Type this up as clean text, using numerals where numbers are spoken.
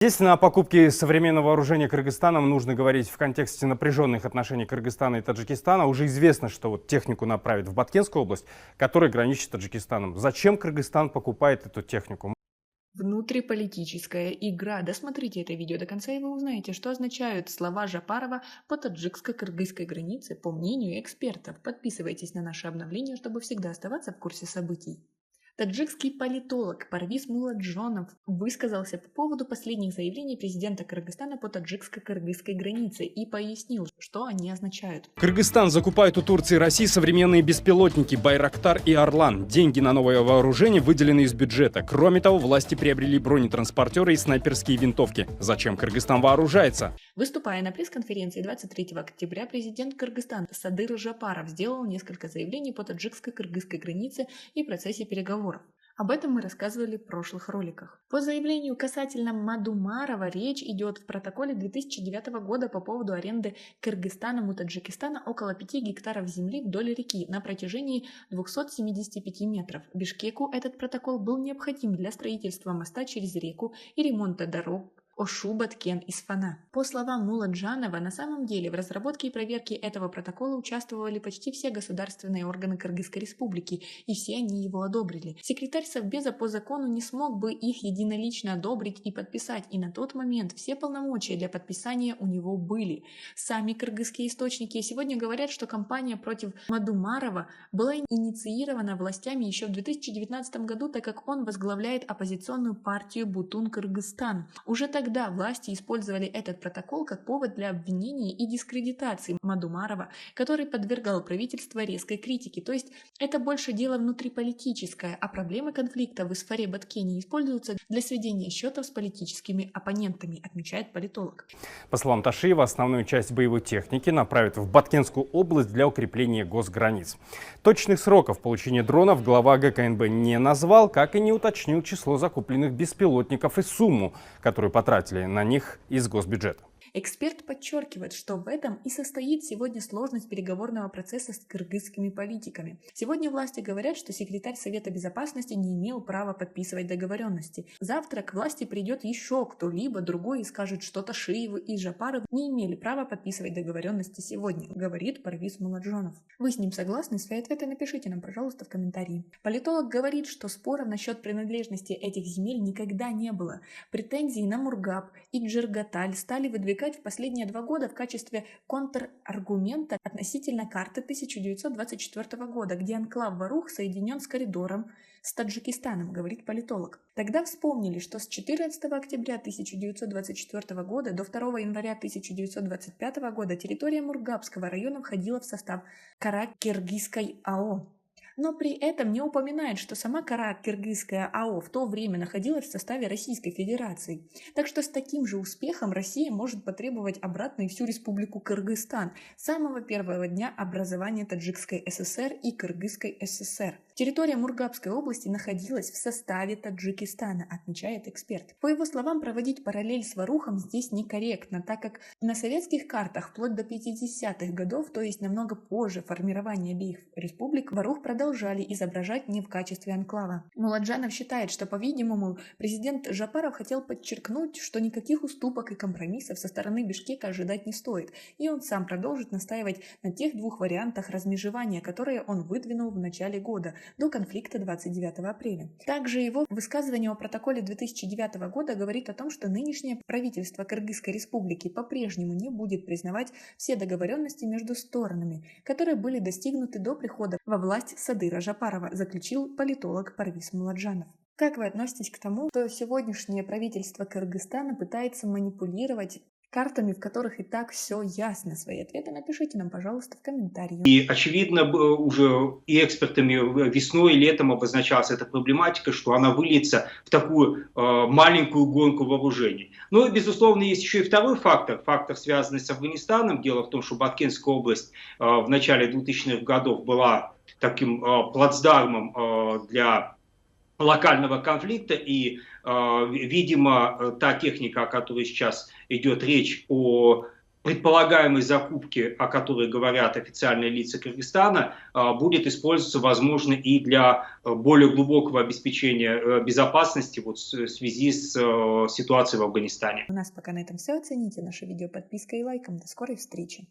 Естественно, о покупке современного вооружения Кыргызстаном нужно говорить в контексте напряженных отношений Кыргызстана и Таджикистана. Уже известно, что вот технику направят в Баткенскую область, которая граничит с Таджикистаном. Зачем Кыргызстан покупает эту технику? Внутриполитическая игра. Досмотрите это видео до конца, и вы узнаете, что означают слова Жапарова по таджикско-кыргызской границе, по мнению экспертов. Подписывайтесь на наши обновления, чтобы всегда оставаться в курсе событий. Таджикский политолог Парвиз Муладжонов высказался по поводу последних заявлений президента Кыргызстана по таджикско-кыргызской границе и пояснил, что они означают. Кыргызстан закупает у Турции и России современные беспилотники «Байрактар» и «Орлан». Деньги на новое вооружение выделены из бюджета. Кроме того, власти приобрели бронетранспортеры и снайперские винтовки. Зачем Кыргызстан вооружается? Выступая на пресс-конференции 23 октября, президент Кыргызстана Садыр Жапаров сделал несколько заявлений по таджикско-кыргызской границе и процессе переговоров. Об этом мы рассказывали в прошлых роликах. По заявлению касательно Мадумарова речь идет в протоколе 2009 года по поводу аренды Кыргызстаном у Таджикистана около 5 гектаров земли вдоль реки на протяжении 275 метров. Бишкеку этот протокол был необходим для строительства моста через реку и ремонта дорог Ошу-Баткен-Исфана. По словам Муладжанова, на самом деле в разработке и проверке этого протокола участвовали почти все государственные органы Кыргызской республики, и все они его одобрили. Секретарь Совбеза по закону не смог бы их единолично одобрить и подписать, и на тот момент все полномочия для подписания у него были. Сами кыргызские источники сегодня говорят, что кампания против Мадумарова была инициирована властями еще в 2019 году, так как он возглавляет оппозиционную партию Бутун-Кыргызстан. Уже тогда власти использовали этот протокол как повод для обвинения и дискредитации Мадумарова, который подвергал правительство резкой критике. То есть это больше дело внутриполитическое, а проблемы конфликта в Исфаре-Баткене используются для сведения счетов с политическими оппонентами, отмечает политолог. По словам Ташиева, основную часть боевой техники направят в Баткенскую область для укрепления госграниц. Точных сроков получения дронов глава ГКНБ не назвал, как и не уточнил число закупленных беспилотников и сумму, которую потратили на них из госбюджета. Эксперт подчеркивает, что в этом и состоит сегодня сложность переговорного процесса с кыргызскими политиками. Сегодня власти говорят, что секретарь Совета Безопасности не имел права подписывать договоренности. Завтра к власти придет еще кто-либо другой и скажет, что Ташиев и Жапаров не имели права подписывать договоренности сегодня, говорит Парвиз Муладжонов. Вы с ним согласны? Свои ответы напишите нам, пожалуйста, в комментарии. Политолог говорит, что споров насчет принадлежности этих земель никогда не было. Претензии на Мургаб и Джиргаталь стали выдвигать в последние 2 года в качестве контраргумента относительно карты 1924 года, где анклав Варух соединен с коридором с Таджикистаном, говорит политолог. Тогда вспомнили, что с 14 октября 1924 года до 2 января 1925 года территория Мургабского района входила в состав Карак-Киргизской АО. Но при этом не упоминает, что сама Карак-Киргизская АО в то время находилась в составе Российской Федерации. Так что с таким же успехом Россия может потребовать обратно и всю Республику Кыргызстан с самого первого дня образования Таджикской ССР и Кыргызской ССР. Территория Мургабской области находилась в составе Таджикистана, отмечает эксперт. По его словам, проводить параллель с Варухом здесь некорректно, так как на советских картах вплоть до 50-х годов, то есть намного позже формирования обеих республик, Варух продолжали изображать не в качестве анклава. Муладжанов считает, что, по-видимому, президент Жапаров хотел подчеркнуть, что никаких уступок и компромиссов со стороны Бишкека ожидать не стоит, и он сам продолжит настаивать на тех 2 вариантах размежевания, которые он выдвинул в начале года, до конфликта 29 апреля. Также его высказывание о протоколе 2009 года говорит о том, что нынешнее правительство Кыргызской республики по-прежнему не будет признавать все договоренности между сторонами, которые были достигнуты до прихода во власть Садыра Жапарова, заключил политолог Парвиз Муладжанов. Как вы относитесь к тому, что сегодняшнее правительство Кыргызстана пытается манипулировать картами, в которых и так все ясно? Свои ответы напишите нам, пожалуйста, в комментариях. И очевидно, уже и экспертами весной и летом обозначалась эта проблематика, что она выльется в такую маленькую гонку вооружений. Но, безусловно, есть еще и второй фактор, связанный с Афганистаном. Дело в том, что Баткенская область в начале 2000-х годов была таким плацдармом для локального конфликта, и, видимо, та техника, о которой сейчас идет речь, о предполагаемой закупки, о которой говорят официальные лица Кыргызстана, будет использоваться, возможно, и для более глубокого обеспечения безопасности в связи с ситуацией в Афганистане. У нас пока на этом все. Оцените наше видео подпиской и лайком. До скорой встречи.